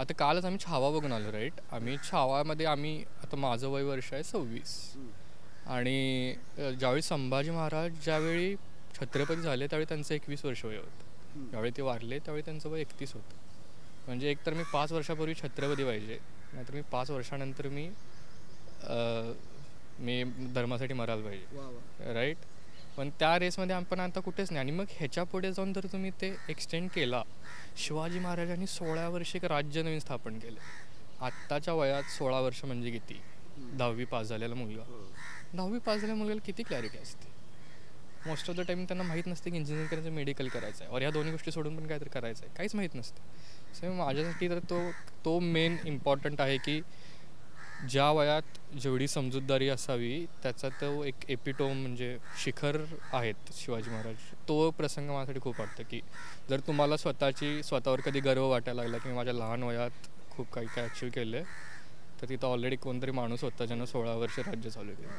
आता कालच आम्ही छावा बघून आलो राईट. आम्ही छावामध्ये आता माझं वय वर्ष आहे 26 आणि ज्यावेळी संभाजी महाराज ज्यावेळी छत्रपती झाले त्यावेळी त्यांचं 21 वर्ष वय होतं. ज्यावेळी ते वारले त्यावेळी त्यांचं वय 31 होतं. म्हणजे एकतर मी 5 वर्षापूर्वी छत्रपती पाहिजे, नाहीतर मी 5 वर्षानंतर मी धर्मासाठी मरायला पाहिजे राईट. पण त्या रेसमध्ये आपण आता कुठेच नाही. आणि मग ह्याच्या पुढे जाऊन जर तुम्ही ते एक्सटेंड केला, शिवाजी महाराजांनी 16 वर्षे एक राज्य नवीन स्थापन केलं. आत्ताच्या वयात 16 वर्ष म्हणजे किती? 10वी पास झालेला मुलगा. 10वी पास झालेल्या मुलगाला किती क्लॅरिटी असते? मोस्ट ऑफ द टाईम त्यांना माहीत नसते की इंजिनिअरिंग करायचं, मेडिकल करायचं आहे, और ह्या दोन्ही गोष्टी सोडून पण काहीतरी करायचं आहे, काहीच माहीत नसते. सो माझ्यासाठी तर तो मेन इम्पॉर्टंट आहे की ज्या वयात जेवढी समजूतदारी असावी त्याचा तो एक एपिटोम म्हणजे शिखर आहेत शिवाजी महाराज. तो प्रसंग माझ्यासाठी खूप वाटतं की जर तुम्हाला स्वतःवर कधी गर्व वाटायला लागला की माझ्या लहान वयात खूप काही अचीव केलं आहे, तर तिथं ऑलरेडी कोणतरी माणूस होता ज्यानं 16 वर्ष राज्य चालू केलं.